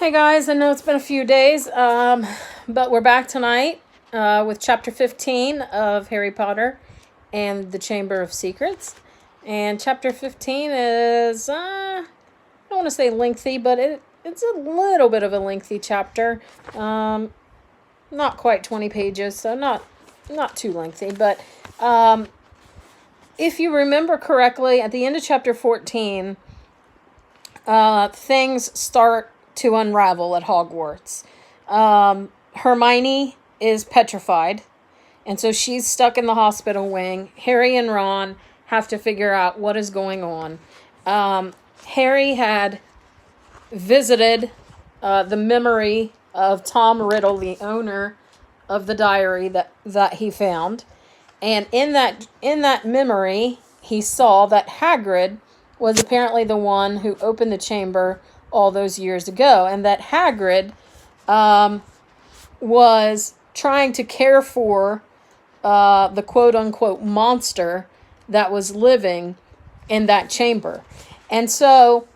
Hey guys, I know it's been a few days, but we're back tonight with chapter 15 of Harry Potter and the Chamber of Secrets. And chapter 15 is, I don't want to say lengthy, but it's a little bit of a lengthy chapter. Not quite 20 pages, so not too lengthy. But if you remember correctly, at the end of chapter 14, things start to unravel at Hogwarts. Hermione is petrified, and so she's stuck in the hospital wing. Harry and Ron have to figure out what is going on. Harry had visited the memory of Tom Riddle, the owner of the diary that he found, and in that memory, he saw that Hagrid was apparently the one who opened the chamber all those years ago, and that Hagrid was trying to care for the quote-unquote monster that was living in that chamber. And so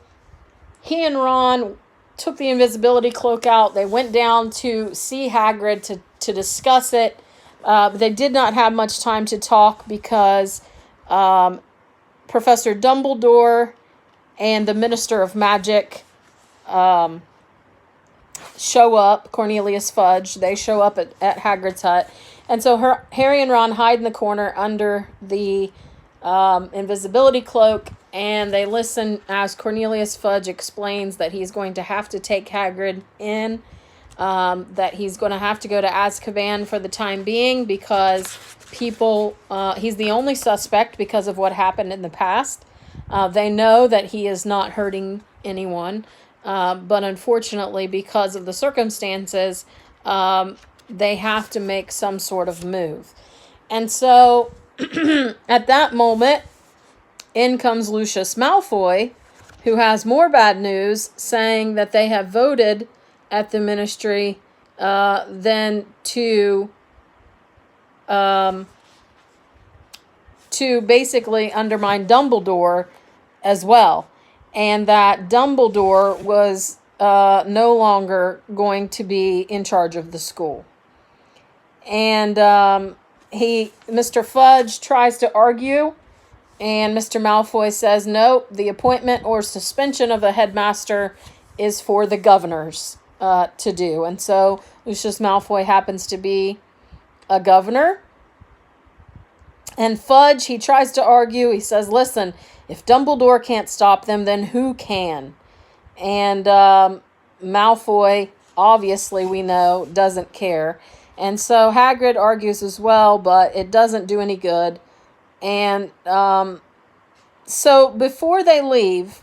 he and Ron took the invisibility cloak out. They went down to see Hagrid to discuss it. They did not have much time to talk because Professor Dumbledore and the Minister of Magic show up, Cornelius Fudge. They show up at Hagrid's hut. And so Harry and Ron hide in the corner under the invisibility cloak, and they listen as Cornelius Fudge explains that he's going to have to take Hagrid in, that he's going to have to go to Azkaban for the time being because he's the only suspect because of what happened in the past. They know that he is not hurting anyone. But unfortunately, because of the circumstances, they have to make some sort of move. And so, at that moment, in comes Lucius Malfoy, who has more bad news, saying that they have voted at the Ministry then to basically undermine Dumbledore as well. And that Dumbledore was no longer going to be in charge of the school. And Mr. Fudge tries to argue, and Mr. Malfoy says, no, the appointment or suspension of the headmaster is for the governors to do. And so Lucius Malfoy happens to be a governor. And Fudge, he tries to argue. He says, listen, if Dumbledore can't stop them, then who can? And Malfoy, obviously we know, doesn't care. And so Hagrid argues as well, but it doesn't do any good. And so before they leave,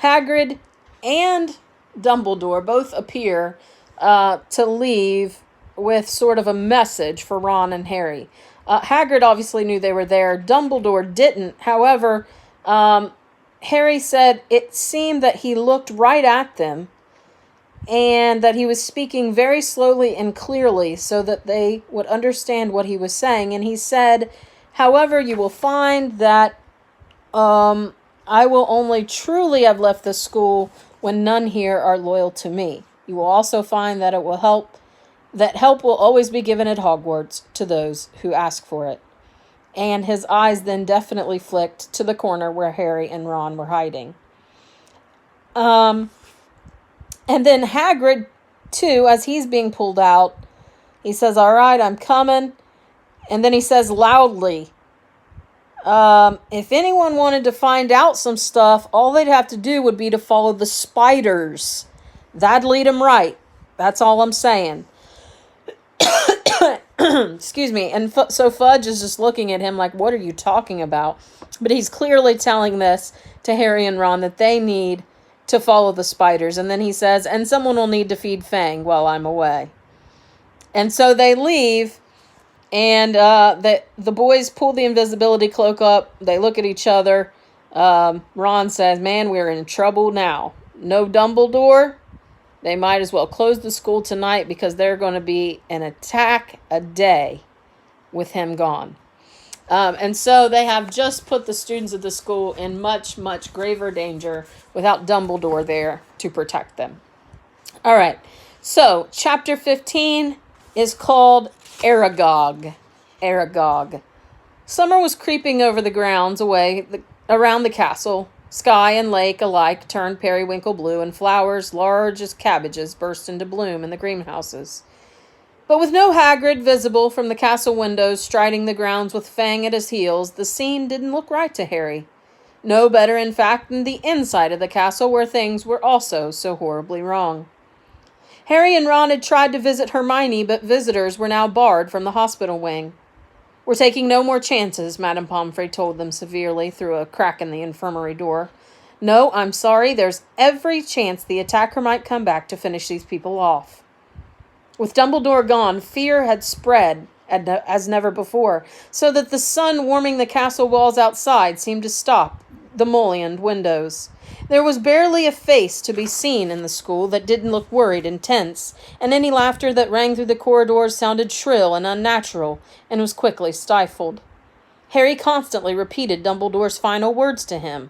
Hagrid and Dumbledore both appear to leave with sort of a message for Ron and Harry. Hagrid obviously knew they were there. Dumbledore didn't. However, Harry said it seemed that he looked right at them and that he was speaking very slowly and clearly so that they would understand what he was saying. And he said, however, you will find that I will only truly have left the school when none here are loyal to me. You will also find that help will always be given at Hogwarts to those who ask for it. And his eyes then definitely flicked to the corner where Harry and Ron were hiding. And then Hagrid, too, as he's being pulled out, he says, all right, I'm coming. And then he says loudly, if anyone wanted to find out some stuff, all they'd have to do would be to follow the spiders. That'd lead them right. That's all I'm saying. Excuse me. And so Fudge is just looking at him like, what are you talking about? But he's clearly telling this to Harry and Ron that they need to follow the spiders. And then he says, and someone will need to feed Fang while I'm away. And so they leave, and the boys pull the invisibility cloak up. They look at each other. Ron says, man, we're in trouble now. No Dumbledore. They might as well close the school tonight because they're going to be an attack a day with him gone. And so they have just put the students of the school in much, much graver danger without Dumbledore there to protect them. All right. So, chapter 15 is called Aragog. Aragog. Summer was creeping over the grounds around the castle. Sky and lake alike turned periwinkle blue, and flowers large as cabbages burst into bloom in the greenhouses. But with no Hagrid visible from the castle windows striding the grounds with Fang at his heels, the scene didn't look right to Harry. No better, in fact, than the inside of the castle, where things were also so horribly wrong. Harry and Ron had tried to visit Hermione, but visitors were now barred from the hospital wing. "We're taking no more chances," Madame Pomfrey told them severely through a crack in the infirmary door. "No, I'm sorry, there's every chance the attacker might come back to finish these people off." With Dumbledore gone, fear had spread as never before, so that the sun warming the castle walls outside seemed to stop the mullioned windows. There was barely a face to be seen in the school that didn't look worried and tense, and any laughter that rang through the corridors sounded shrill and unnatural, and was quickly stifled. Harry constantly repeated Dumbledore's final words to him.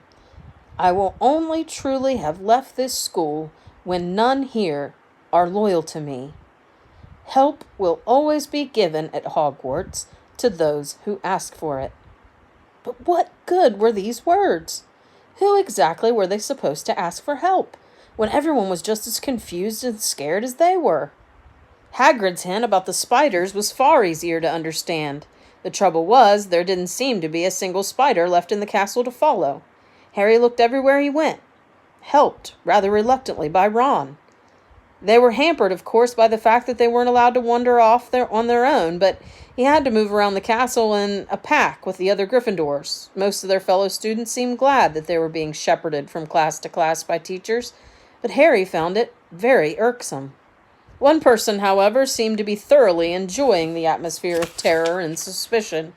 "I will only truly have left this school when none here are loyal to me. Help will always be given at Hogwarts to those who ask for it." But what good were these words? Who exactly were they supposed to ask for help, when everyone was just as confused and scared as they were? Hagrid's hint about the spiders was far easier to understand. The trouble was, there didn't seem to be a single spider left in the castle to follow. Harry looked everywhere he went, helped, rather reluctantly, by Ron. They were hampered, of course, by the fact that they weren't allowed to wander off on their own, but he had to move around the castle in a pack with the other Gryffindors. Most of their fellow students seemed glad that they were being shepherded from class to class by teachers, but Harry found it very irksome. One person, however, seemed to be thoroughly enjoying the atmosphere of terror and suspicion.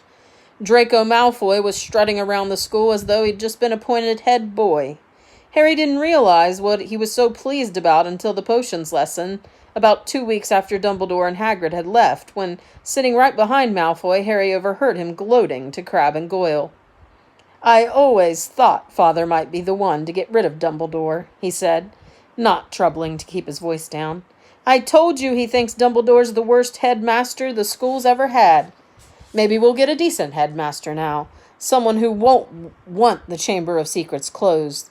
Draco Malfoy was strutting around the school as though he'd just been appointed head boy. Harry didn't realize what he was so pleased about until the potions lesson, about 2 weeks after Dumbledore and Hagrid had left, when, sitting right behind Malfoy, Harry overheard him gloating to Crabbe and Goyle. "I always thought Father might be the one to get rid of Dumbledore," he said, not troubling to keep his voice down. "I told you he thinks Dumbledore's the worst headmaster the school's ever had. Maybe we'll get a decent headmaster now, someone who won't want the Chamber of Secrets closed.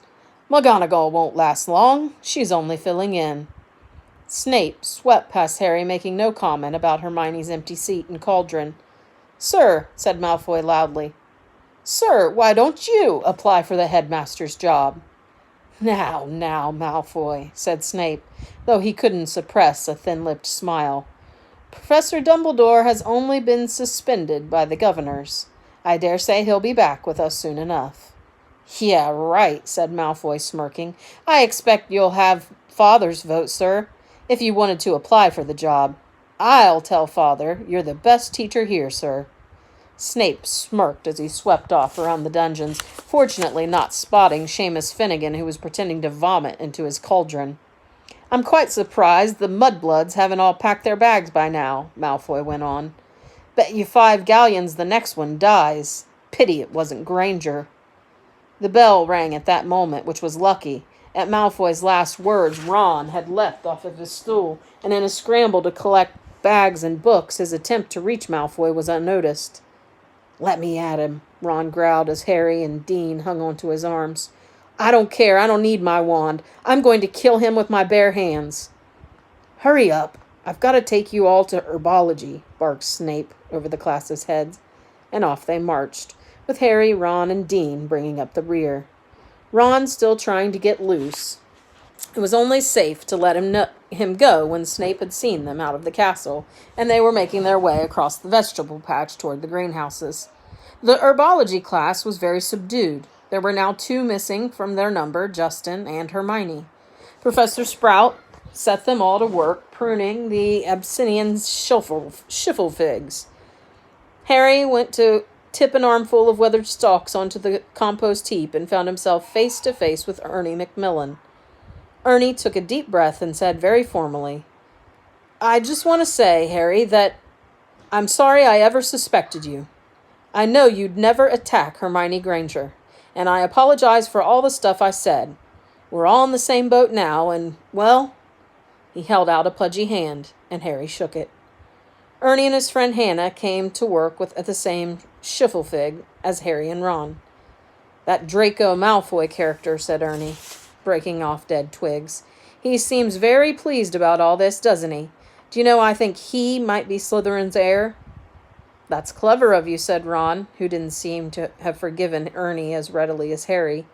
McGonagall won't last long. She's only filling in." Snape swept past Harry, making no comment about Hermione's empty seat and cauldron. "Sir," said Malfoy loudly. "Sir, why don't you apply for the headmaster's job?" Now, Malfoy," said Snape, though he couldn't suppress a thin-lipped smile. "Professor Dumbledore has only been suspended by the governors. I dare say he'll be back with us soon enough." "Yeah, right," said Malfoy, smirking. "I expect you'll have Father's vote, sir, if you wanted to apply for the job. I'll tell Father you're the best teacher here, sir." Snape smirked as he swept off around the dungeons, fortunately not spotting Seamus Finnegan, who was pretending to vomit into his cauldron. "I'm quite surprised the mudbloods haven't all packed their bags by now," Malfoy went on. "Bet you 5 galleons the next one dies. Pity it wasn't Granger." The bell rang at that moment, which was lucky. At Malfoy's last words, Ron had leapt off of his stool, and in a scramble to collect bags and books, his attempt to reach Malfoy was unnoticed. "Let me at him," Ron growled as Harry and Dean hung onto his arms. "I don't care. I don't need my wand. I'm going to kill him with my bare hands." "Hurry up. I've got to take you all to herbology," barked Snape over the class's heads, and off they marched, with Harry, Ron, and Dean bringing up the rear. Ron still trying to get loose. It was only safe to let him go when Snape had seen them out of the castle, and they were making their way across the vegetable patch toward the greenhouses. The herbology class was very subdued. There were now 2 missing from their number, Justin and Hermione. Professor Sprout set them all to work pruning the Abyssinian schiffelfigs. Harry went to tip an armful of weathered stalks onto the compost heap and found himself face to face with Ernie Macmillan. Ernie took a deep breath and said very formally, "I just want to say, Harry, that I'm sorry I ever suspected you. I know you'd never attack Hermione Granger, and I apologize for all the stuff I said. We're all in the same boat now, and, well, He held out a pudgy hand, and Harry shook it. Ernie and his friend Hannah came to work with the same schiffelfig as Harry and Ron. That Draco Malfoy character, said Ernie, breaking off dead twigs. He seems very pleased about all this, doesn't he? Do you know, I think he might be Slytherin's heir? That's clever of you, said Ron, who didn't seem to have forgiven Ernie as readily as Harry.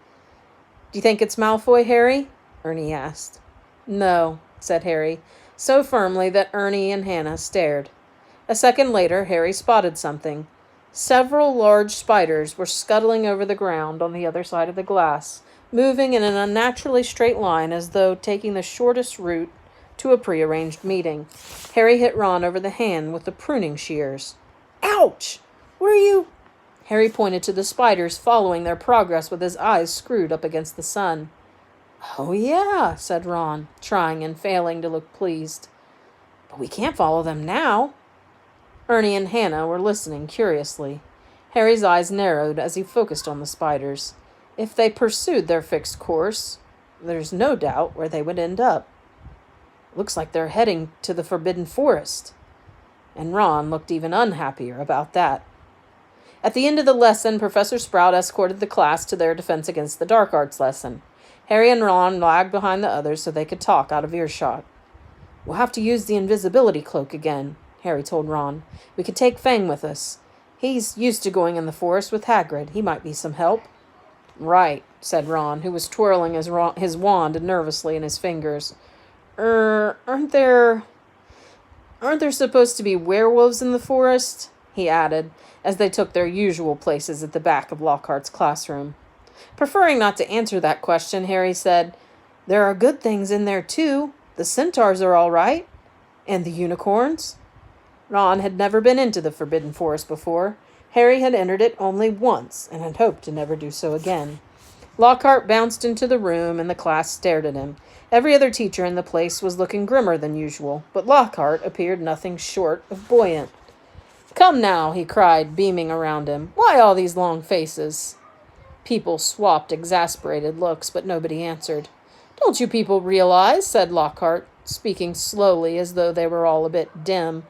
Do you think it's Malfoy, Harry? Ernie asked. No, said Harry, so firmly that Ernie and Hannah stared. A second later, Harry spotted something. Several large spiders were scuttling over the ground on the other side of the glass, moving in an unnaturally straight line as though taking the shortest route to a prearranged meeting. Harry hit Ron over the hand with the pruning shears. Ouch! Where are you? Harry pointed to the spiders, following their progress with his eyes screwed up against the sun. Oh, yeah, said Ron, trying and failing to look pleased. But we can't follow them now. Ernie and Hannah were listening curiously. Harry's eyes narrowed as he focused on the spiders. If they pursued their fixed course, there's no doubt where they would end up. Looks like they're heading to the Forbidden Forest. And Ron looked even unhappier about that. At the end of the lesson, Professor Sprout escorted the class to their Defense Against the Dark Arts lesson. Harry and Ron lagged behind the others so they could talk out of earshot. We'll have to use the invisibility cloak again, Harry told Ron. We could take Fang with us. He's used to going in the forest with Hagrid. He might be some help. Right, said Ron, who was twirling his wand nervously in his fingers. Aren't there supposed to be werewolves in the forest? He added, as they took their usual places at the back of Lockhart's classroom. Preferring not to answer that question, Harry said, There are good things in there, too. The centaurs are all right. And the unicorns? Ron had never been into the Forbidden Forest before. Harry had entered it only once, and had hoped to never do so again. Lockhart bounced into the room, and the class stared at him. Every other teacher in the place was looking grimmer than usual, but Lockhart appeared nothing short of buoyant. Come now, he cried, beaming around him. Why all these long faces? People swapped exasperated looks, but nobody answered. Don't you people realize, said Lockhart, speaking slowly as though they were all a bit dim,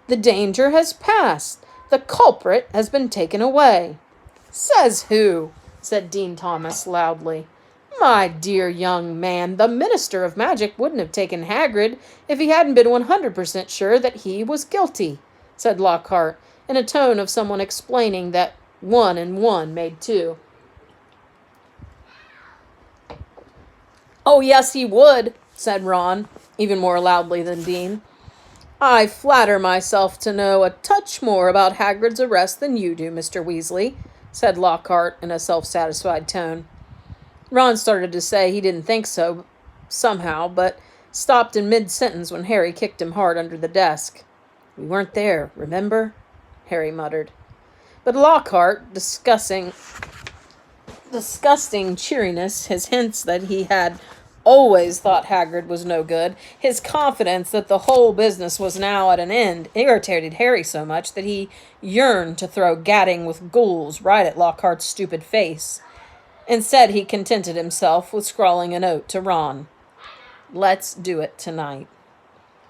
the danger has passed. The culprit has been taken away. Says who? Said Dean Thomas loudly. My dear young man, the Minister of Magic wouldn't have taken Hagrid if he hadn't been 100% sure that he was guilty, said Lockhart, in a tone of someone explaining that 1 and 1 made 2. Oh, yes, he would, said Ron, even more loudly than Dean. I flatter myself to know a touch more about Hagrid's arrest than you do, Mr. Weasley, said Lockhart in a self-satisfied tone. Ron started to say he didn't think so, somehow, but stopped in mid-sentence when Harry kicked him hard under the desk. We weren't there, remember? Harry muttered. But Lockhart, disgusting cheeriness, his hints that he had always thought Hagrid was no good, his confidence that the whole business was now at an end, irritated Harry so much that he yearned to throw gadding with ghouls right at Lockhart's stupid face. Instead, he contented himself with scrawling a note to Ron. Let's do it tonight.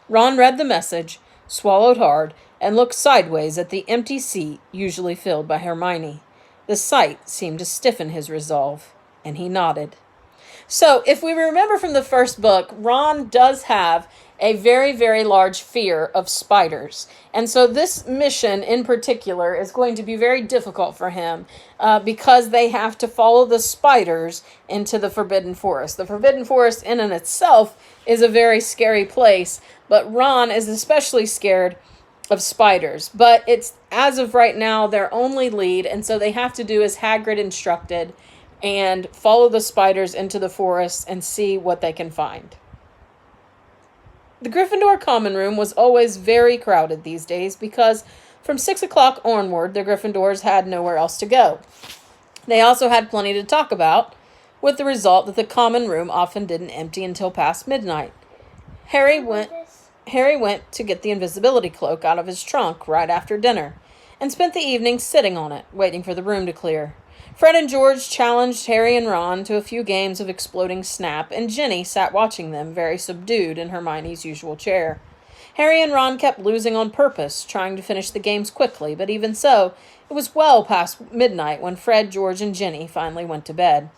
Ron read the message, swallowed hard, and looked sideways at the empty seat usually filled by Hermione. The sight seemed to stiffen his resolve, and he nodded. So, if we remember from the first book, Ron does have a very, very large fear of spiders. And so this mission in particular is going to be very difficult for him because they have to follow the spiders into the Forbidden Forest. The Forbidden Forest in and itself is a very scary place, but Ron is especially scared of spiders. But it's, as of right now, their only lead, and so they have to do as Hagrid instructed and follow the spiders into the forest and see what they can find. The Gryffindor common room was always very crowded these days because from 6 o'clock onward, the Gryffindors had nowhere else to go. They also had plenty to talk about, with the result that the common room often didn't empty until past midnight. Harry went to get the invisibility cloak out of his trunk right after dinner, and spent the evening sitting on it, waiting for the room to clear. Fred and George challenged Harry and Ron to a few games of exploding snap, and Ginny sat watching them, very subdued in Hermione's usual chair. Harry and Ron kept losing on purpose, trying to finish the games quickly, but even so, it was well past midnight when Fred, George, and Ginny finally went to bed.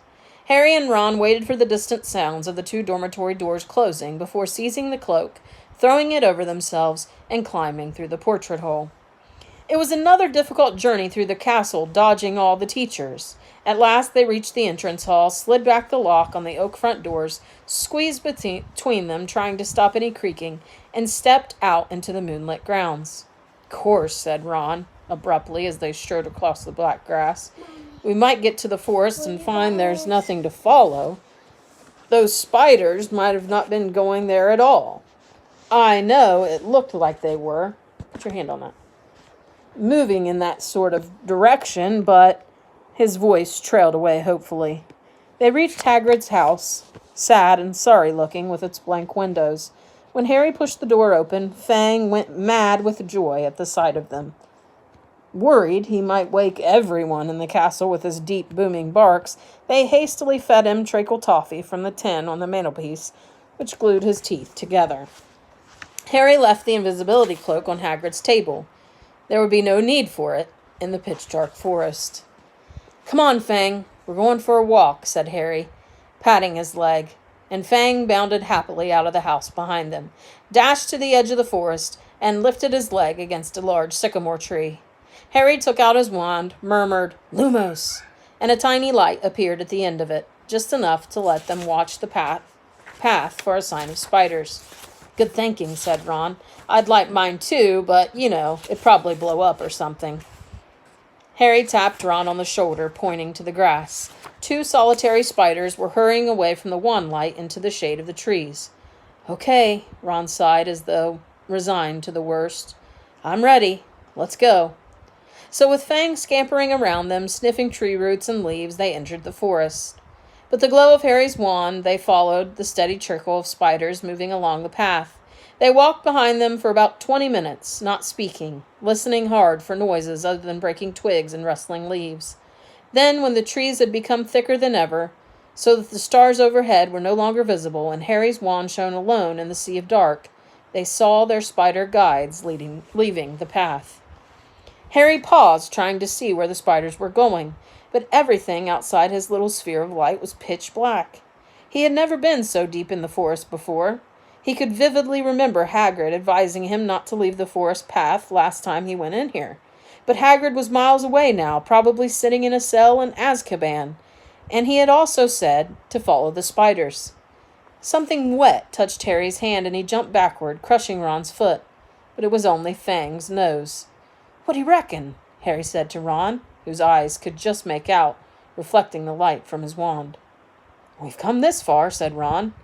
Harry and Ron waited for the distant sounds of the 2 dormitory doors closing before seizing the cloak, throwing it over themselves, and climbing through the portrait hole. It was another difficult journey through the castle, dodging all the teachers. At last they reached the entrance hall, slid back the lock on the oak front doors, squeezed between them, trying to stop any creaking, and stepped out into the moonlit grounds. "Course," said Ron, abruptly, as they strode across the black grass. "We might get to the forest and find there's nothing to follow. Those spiders might have not been going there at all. I know, it looked like they were." Put your hand on that. "Moving in that sort of direction, but..." His voice trailed away hopefully. They reached Hagrid's house, sad and sorry-looking with its blank windows. When Harry pushed the door open, Fang went mad with joy at the sight of them. Worried he might wake everyone in the castle with his deep, booming barks, they hastily fed him treacle toffee from the tin on the mantelpiece, which glued his teeth together. Harry left the invisibility cloak on Hagrid's table. There would be no need for it in the pitch-dark forest. "Come on, Fang, we're going for a walk," said Harry, patting his leg, and Fang bounded happily out of the house behind them, dashed to the edge of the forest, and lifted his leg against a large sycamore tree. Harry took out his wand, murmured, "Lumos," and a tiny light appeared at the end of it, just enough to let them watch the path for a sign of spiders. "Good thinking," said Ron. "I'd light mine too, but, it'd probably blow up or something." Harry tapped Ron on the shoulder, pointing to the grass. 2 solitary spiders were hurrying away from the wand light into the shade of the trees. "Okay," Ron sighed as though resigned to the worst. "I'm ready. Let's go." So with Fang scampering around them, sniffing tree roots and leaves, they entered the forest. With the glow of Harry's wand, they followed the steady trickle of spiders moving along the path. They walked behind them for about 20 minutes, not speaking, listening hard for noises other than breaking twigs and rustling leaves. Then, when the trees had become thicker than ever, so that the stars overhead were no longer visible and Harry's wand shone alone in the sea of dark, they saw their spider guides leaving the path. Harry paused, trying to see where the spiders were going, but everything outside his little sphere of light was pitch black. He had never been so deep in the forest before. He could vividly remember Hagrid advising him not to leave the forest path last time he went in here. But Hagrid was miles away now, probably sitting in a cell in Azkaban, and he had also said to follow the spiders. Something wet touched Harry's hand, and he jumped backward, crushing Ron's foot. But it was only Fang's nose. "What do you reckon?" Harry said to Ron, whose eyes could just make out, reflecting the light from his wand. "We've come this far," said Ron.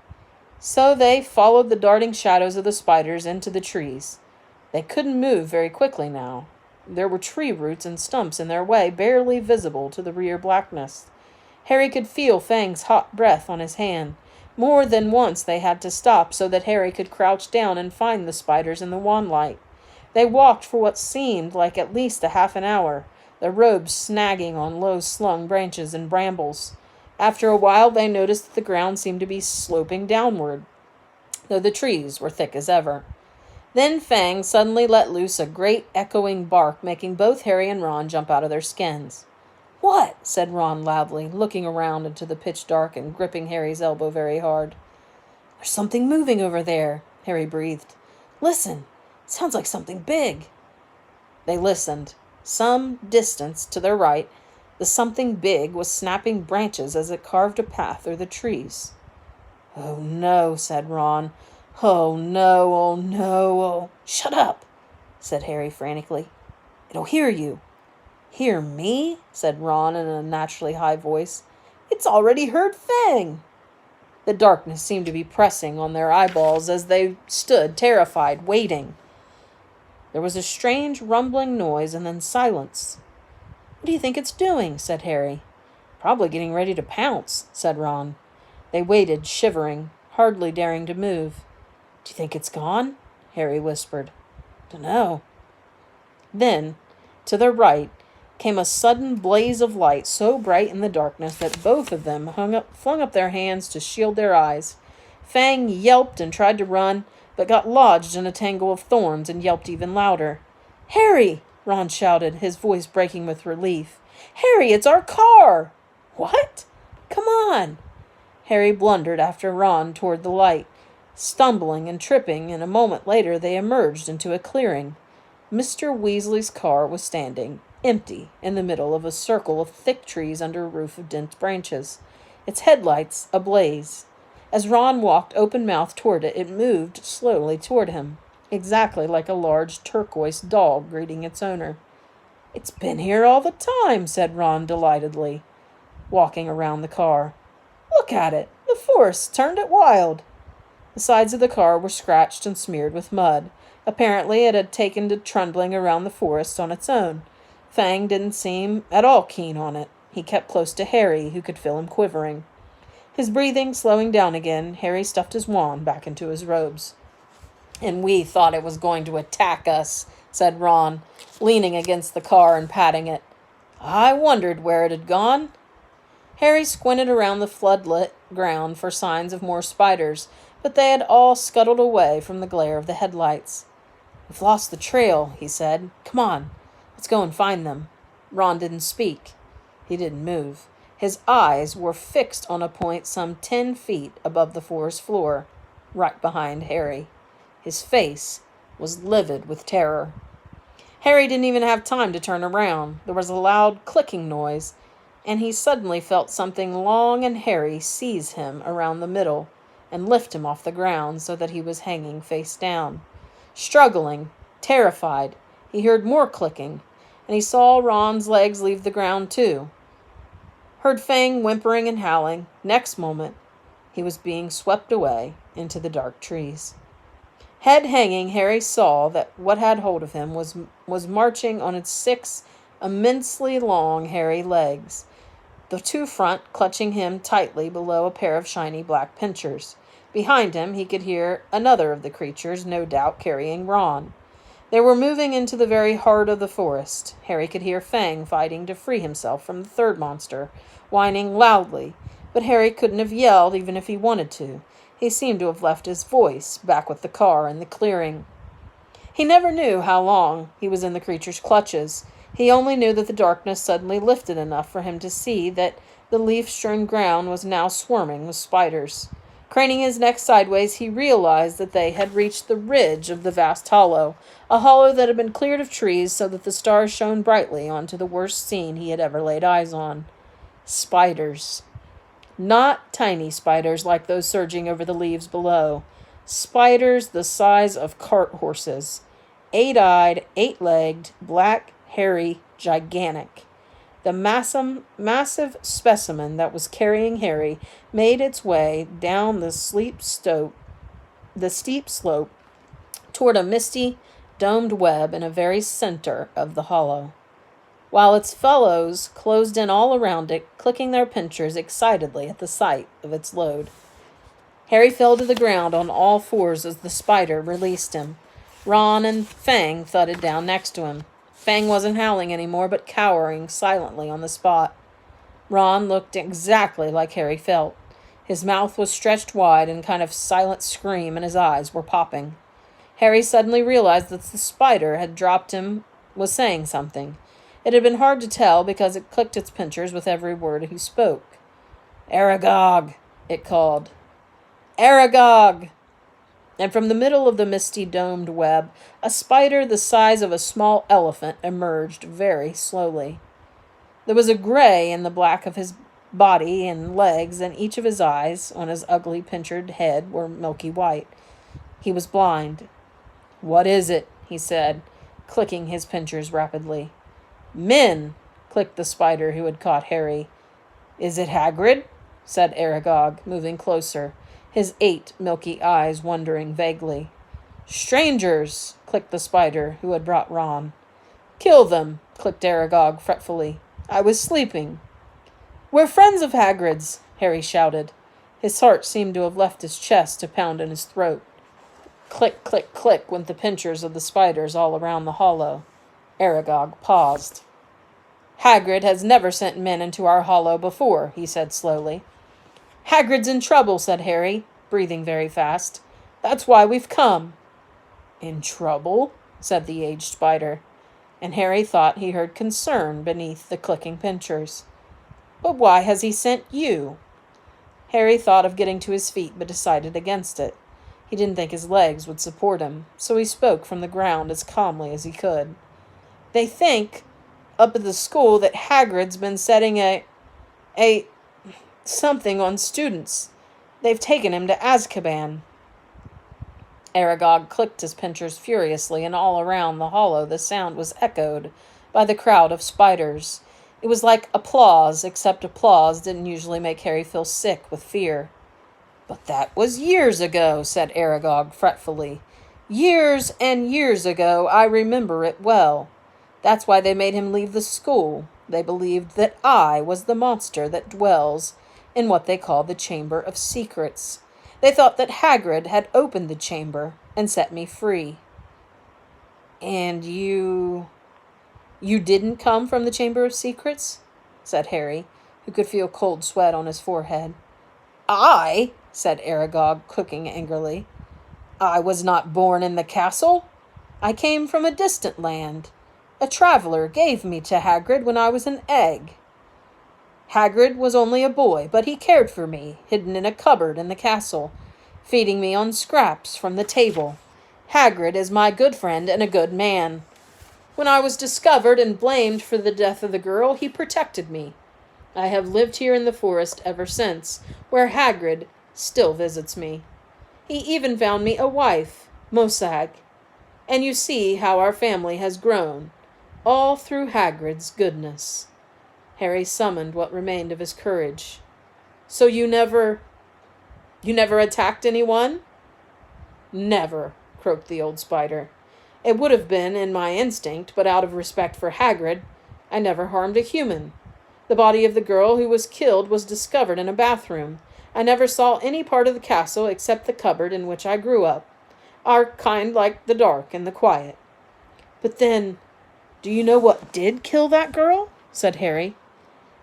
So they followed the darting shadows of the spiders into the trees. They couldn't move very quickly now. There were tree roots and stumps in their way, barely visible to the rear blackness. Harry could feel Fang's hot breath on his hand. More than once they had to stop so that Harry could crouch down and find the spiders in the wand light. They walked for what seemed like at least a half an hour, their robes snagging on low-slung branches and brambles. After a while, they noticed that the ground seemed to be sloping downward, though the trees were thick as ever. Then Fang suddenly let loose a great echoing bark, making both Harry and Ron jump out of their skins. "What?" said Ron loudly, looking around into the pitch dark and gripping Harry's elbow very hard. "There's something moving over there," Harry breathed. "Listen, it sounds like something big." They listened. Some distance to their right, the something big was snapping branches as it carved a path through the trees. "Oh no," said Ron. "Oh no, oh no, oh..." "Shut up," said Harry frantically. "It'll hear you." "Hear me?" said Ron in a naturally high voice. "It's already heard Fang." The darkness seemed to be pressing on their eyeballs as they stood terrified, waiting. There was a strange rumbling noise and then silence. "What do you think it's doing?" said Harry. "Probably getting ready to pounce," said Ron. They waited, shivering, hardly daring to move. "Do you think it's gone?" Harry whispered. "Dunno." Then, to their right, came a sudden blaze of light so bright in the darkness that both of them flung up their hands to shield their eyes. Fang yelped and tried to run, but got lodged in a tangle of thorns and yelped even louder. "Harry!" Ron shouted, his voice breaking with relief. "Harry, it's our car!" "What? Come on!" Harry blundered after Ron toward the light, stumbling and tripping, and a moment later they emerged into a clearing. Mr. Weasley's car was standing, empty, in the middle of a circle of thick trees under a roof of dense branches, its headlights ablaze. As Ron walked open-mouthed toward it, it moved slowly toward him, exactly like a large turquoise dog greeting its owner. "It's been here all the time," said Ron delightedly, walking around the car. "Look at it! The forest turned it wild!" The sides of the car were scratched and smeared with mud. Apparently it had taken to trundling around the forest on its own. Fang didn't seem at all keen on it. He kept close to Harry, who could feel him quivering. His breathing slowing down again, Harry stuffed his wand back into his robes. "And we thought it was going to attack us," said Ron, leaning against the car and patting it. "I wondered where it had gone." Harry squinted around the floodlit ground for signs of more spiders, but they had all scuttled away from the glare of the headlights. "We've lost the trail," he said. "Come on, let's go and find them." Ron didn't speak. He didn't move. His eyes were fixed on a point some 10 feet above the forest floor, right behind Harry. His face was livid with terror. Harry didn't even have time to turn around. There was a loud clicking noise, and he suddenly felt something long and hairy seize him around the middle and lift him off the ground so that he was hanging face down. Struggling, terrified, he heard more clicking, and he saw Ron's legs leave the ground too. Heard Fang whimpering and howling. Next moment, he was being swept away into the dark trees. Head hanging, Harry saw that what had hold of him was marching on its 6 immensely long, hairy legs, the 2 front clutching him tightly below a pair of shiny black pincers. Behind him, he could hear another of the creatures, no doubt carrying Ron. They were moving into the very heart of the forest. Harry could hear Fang fighting to free himself from the third monster, whining loudly, but Harry couldn't have yelled even if he wanted to. He seemed to have left his voice back with the car in the clearing. He never knew how long he was in the creature's clutches. He only knew that the darkness suddenly lifted enough for him to see that the leaf-strewn ground was now swarming with spiders. Craning his neck sideways, he realized that they had reached the ridge of the vast hollow, a hollow that had been cleared of trees so that the stars shone brightly onto the worst scene he had ever laid eyes on. Spiders. Not tiny spiders like those surging over the leaves below. Spiders the size of cart horses. 8-eyed, 8-legged, black, hairy, gigantic. The massive specimen that was carrying Harry made its way down the steep slope toward a misty, domed web in the very center of the hollow, while its fellows closed in all around it, clicking their pincers excitedly at the sight of its load. Harry fell to the ground on all fours as the spider released him. Ron and Fang thudded down next to him. Fang wasn't howling anymore, but cowering silently on the spot. Ron looked exactly like Harry felt. His mouth was stretched wide in a kind of silent scream, and his eyes were popping. Harry suddenly realized that the spider had dropped him, was saying something. It had been hard to tell because it clicked its pincers with every word he spoke. "Aragog," it called. "Aragog!" And from the middle of the misty domed web, a spider the size of a small elephant emerged very slowly. There was a gray in the black of his body and legs, and each of his eyes on his ugly pinched head were milky white. He was blind. "What is it?" he said, clicking his pincers rapidly. "Men!" clicked the spider who had caught Harry. "Is it Hagrid?" said Aragog, moving closer, his 8 milky eyes wondering vaguely. "Strangers!" clicked the spider who had brought Ron. "Kill them!" clicked Aragog fretfully. "I was sleeping." "We're friends of Hagrid's!" Harry shouted. His heart seemed to have left his chest to pound in his throat. Click, click, click went the pincers of the spiders all around the hollow. Aragog paused. Hagrid has never sent men into our hollow before, he said slowly. Hagrid's in trouble, said Harry, breathing very fast. That's why we've come. In trouble? Said the aged spider, and Harry thought he heard concern beneath the clicking pincers. But why has he sent you? Harry thought of getting to his feet, but decided against it. He didn't think his legs would support him, so he spoke from the ground as calmly as he could. They think, up at the school, that Hagrid's been setting something on students. They've taken him to Azkaban. Aragog clicked his pincers furiously, and all around the hollow the sound was echoed by the crowd of spiders. It was like applause, except applause didn't usually make Harry feel sick with fear. But that was years ago, said Aragog fretfully. Years and years ago, I remember it well. That's why they made him leave the school. They believed that I was the monster that dwells in what they call the Chamber of Secrets. They thought that Hagrid had opened the chamber and set me free. And you didn't come from the Chamber of Secrets? Said Harry, who could feel cold sweat on his forehead. I, said Aragog, clicking angrily. I was not born in the castle. I came from a distant land. A traveler gave me to Hagrid when I was an egg. Hagrid was only a boy, but he cared for me, hidden in a cupboard in the castle, feeding me on scraps from the table. Hagrid is my good friend and a good man. When I was discovered and blamed for the death of the girl, he protected me. I have lived here in the forest ever since, where Hagrid still visits me. He even found me a wife, Mosag. And you see how our family has grown, all through Hagrid's goodness. Harry summoned what remained of his courage. So you never attacked anyone? Never, croaked the old spider. It would have been in my instinct, but out of respect for Hagrid, I never harmed a human. The body of the girl who was killed was discovered in a bathroom. I never saw any part of the castle except the cupboard in which I grew up. Our kind like the dark and the quiet. But then, do you know what did kill that girl? Said Harry.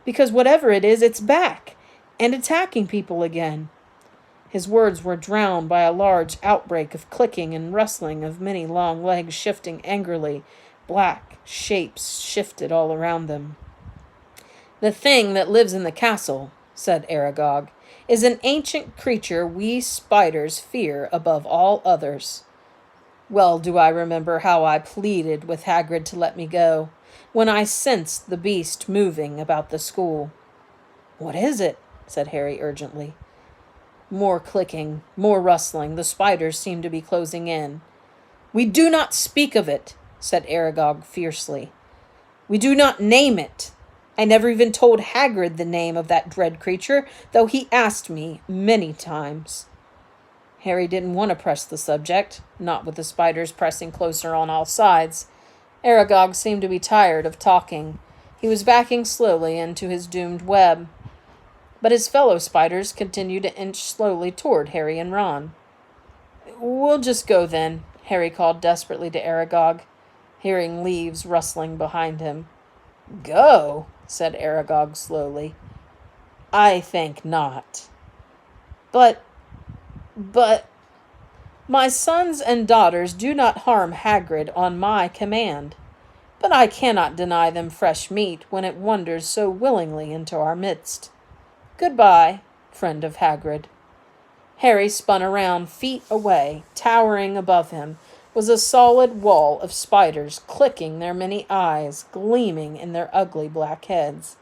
Because whatever it is, it's back and attacking people again. His words were drowned by a large outbreak of clicking and rustling of many long legs shifting angrily. Black shapes shifted all around them. The thing that lives in the castle, said Aragog, is an ancient creature we spiders fear above all others. Well do I remember how I pleaded with Hagrid to let me go, when I sensed the beast moving about the school. What is it? Said Harry urgently. More clicking, more rustling. The spiders seemed to be closing in. We do not speak of it, said Aragog fiercely. We do not name it. I never even told Hagrid the name of that dread creature, though he asked me many times. Harry didn't want to press the subject, not with the spiders pressing closer on all sides. Aragog seemed to be tired of talking. He was backing slowly into his doomed web. But his fellow spiders continued to inch slowly toward Harry and Ron. We'll just go then, Harry called desperately to Aragog, hearing leaves rustling behind him. Go, said Aragog slowly. I think not. But, my sons and daughters do not harm Hagrid on my command, but I cannot deny them fresh meat when it wanders so willingly into our midst. Goodbye, friend of Hagrid. Harry spun around, feet away. Towering above him was a solid wall of spiders, clicking their many eyes, gleaming in their ugly black heads.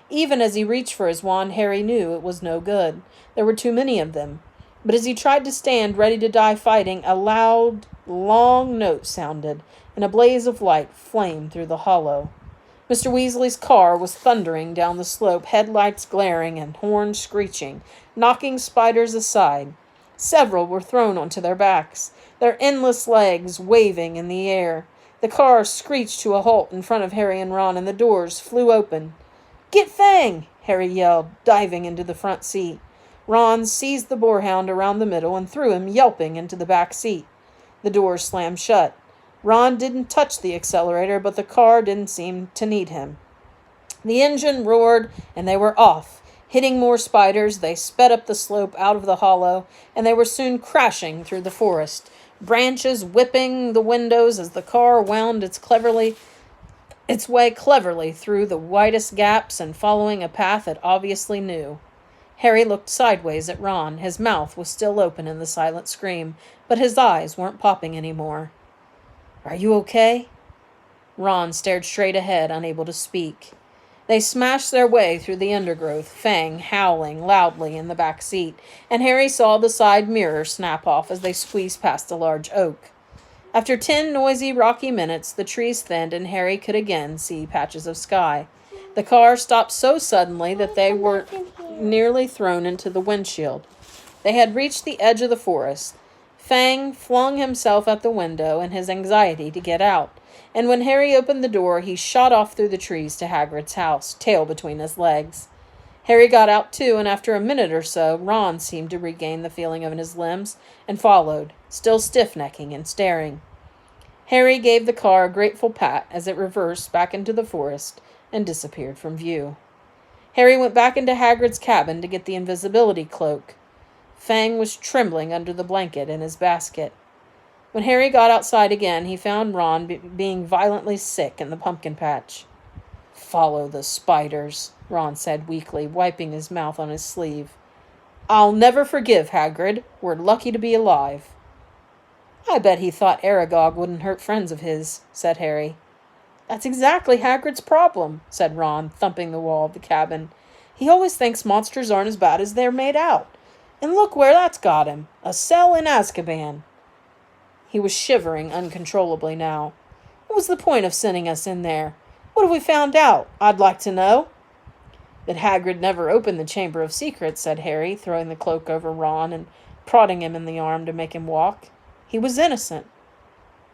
Even as he reached for his wand, Harry knew it was no good. There were too many of them. But as he tried to stand, ready to die fighting, a loud, long note sounded, and a blaze of light flamed through the hollow. Mr. Weasley's car was thundering down the slope, headlights glaring and horns screeching, knocking spiders aside. Several were thrown onto their backs, their endless legs waving in the air. The car screeched to a halt in front of Harry and Ron, and the doors flew open. Get Fang! Harry yelled, diving into the front seat. Ron seized the boarhound around the middle and threw him yelping into the back seat. The doors slammed shut. Ron didn't touch the accelerator, but the car didn't seem to need him. The engine roared, and they were off. Hitting more spiders, they sped up the slope out of the hollow, and they were soon crashing through the forest, branches whipping the windows as the car wound its way cleverly through the widest gaps and following a path it obviously knew. Harry looked sideways at Ron. His mouth was still open in the silent scream, but his eyes weren't popping anymore. "Are you okay?" Ron stared straight ahead, unable to speak. They smashed their way through the undergrowth, Fang howling loudly in the back seat, and Harry saw the side mirror snap off as they squeezed past a large oak. After 10 noisy, rocky minutes, the trees thinned and Harry could again see patches of sky. The car stopped so suddenly that they were nearly thrown into the windshield. They had reached the edge of the forest. Fang flung himself out the window in his anxiety to get out, and when Harry opened the door, he shot off through the trees to Hagrid's house, tail between his legs. Harry got out too, and after a minute or so, Ron seemed to regain the feeling in his limbs and followed, still stiff-necking and staring. Harry gave the car a grateful pat as it reversed back into the forest and disappeared from view. Harry went back into Hagrid's cabin to get the invisibility cloak. Fang was trembling under the blanket in his basket. When Harry got outside again, he found Ron being violently sick in the pumpkin patch. "Follow the spiders," Ron said weakly, wiping his mouth on his sleeve. "I'll never forgive Hagrid. We're lucky to be alive." "I bet he thought Aragog wouldn't hurt friends of his," said Harry. "That's exactly Hagrid's problem," said Ron, thumping the wall of the cabin. "He always thinks monsters aren't as bad as they're made out. And look where that's got him. A cell in Azkaban." He was shivering uncontrollably now. "What was the point of sending us in there? What have we found out? I'd like to know." "That Hagrid never opened the Chamber of Secrets," said Harry, throwing the cloak over Ron and prodding him in the arm to make him walk. "He was innocent."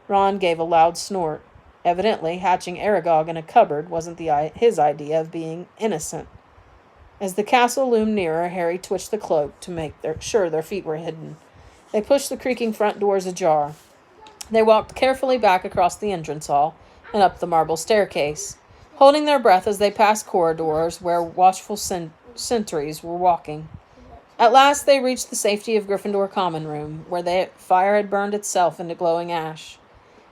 Ron gave a loud snort. Evidently, hatching Aragog in a cupboard wasn't his idea of being innocent. As the castle loomed nearer, Harry twitched the cloak to make sure their feet were hidden. They pushed the creaking front doors ajar. They walked carefully back across the entrance hall and up the marble staircase, holding their breath as they passed corridors where watchful sentries were walking. At last they reached the safety of Gryffindor Common Room, where the fire had burned itself into glowing ash.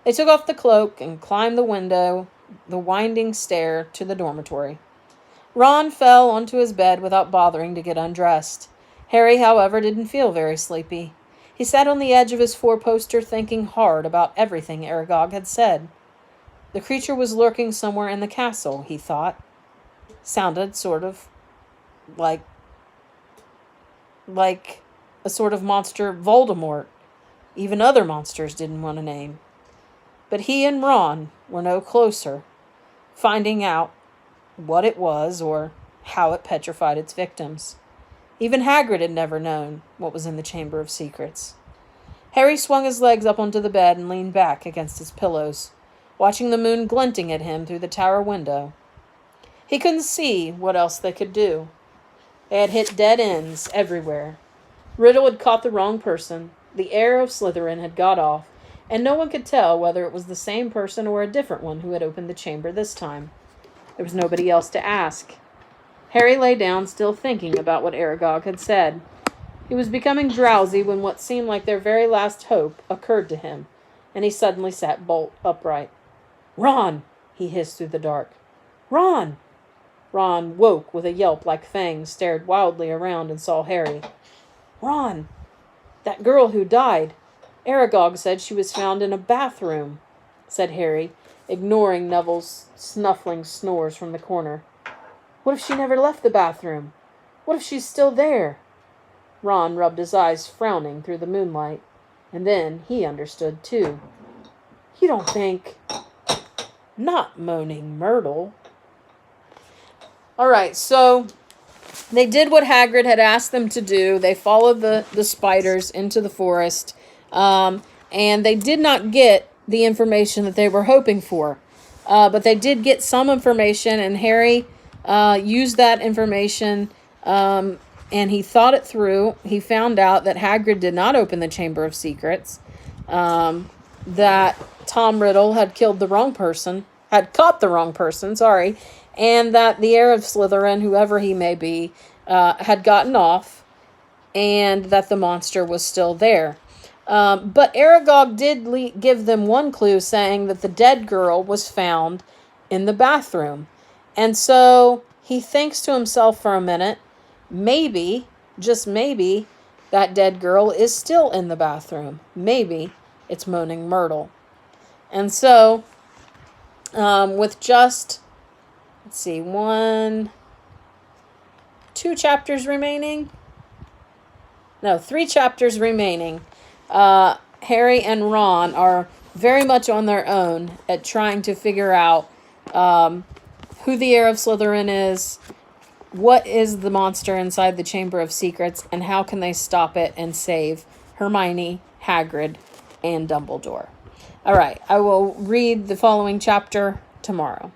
They took off the cloak and climbed the winding stair to the dormitory. Ron fell onto his bed without bothering to get undressed. Harry, however, didn't feel very sleepy. He sat on the edge of his four-poster thinking hard about everything Aragog had said. The creature was lurking somewhere in the castle, he thought. Sounded sort of like a sort of monster Voldemort even other monsters didn't want to name. But he and Ron were no closer, finding out what it was or how it petrified its victims. Even Hagrid had never known what was in the Chamber of Secrets. Harry swung his legs up onto the bed and leaned back against his pillows, watching the moon glinting at him through the tower window. He couldn't see what else they could do. They had hit dead ends everywhere. Riddle had caught the wrong person, the heir of Slytherin had got off, and no one could tell whether it was the same person or a different one who had opened the chamber this time. There was nobody else to ask. Harry lay down, still thinking about what Aragog had said. He was becoming drowsy when what seemed like their very last hope occurred to him, and he suddenly sat bolt upright. "Ron!" he hissed through the dark. "Ron!" Ron woke with a yelp like Fang, stared wildly around, and saw Harry. "Ron! That girl who died. Aragog said she was found in a bathroom," said Harry, ignoring Neville's snuffling snores from the corner. "What if she never left the bathroom? What if she's still there?" Ron rubbed his eyes, frowning through the moonlight, and then he understood too. "You don't think—" "Not Moaning Myrtle." All right, so they did what Hagrid had asked them to do. They followed the spiders into the forest, and they did not get the information that they were hoping for. But they did get some information, and Harry used that information, and he thought it through. He found out that Hagrid did not open the Chamber of Secrets, that Tom Riddle had killed the wrong person, had caught the wrong person, sorry, and that the heir of Slytherin, whoever he may be, had gotten off, and that the monster was still there. But Aragog did give them one clue, saying that the dead girl was found in the bathroom. And so he thinks to himself for a minute, maybe, just maybe, that dead girl is still in the bathroom. Maybe it's Moaning Myrtle. And so, with just, let's see, 2 chapters remaining? No, 3 chapters remaining. Harry and Ron are very much on their own at trying to figure out who the heir of Slytherin is, what is the monster inside the Chamber of Secrets, and how can they stop it and save Hermione, Hagrid, and Dumbledore. All right, I will read the following chapter tomorrow.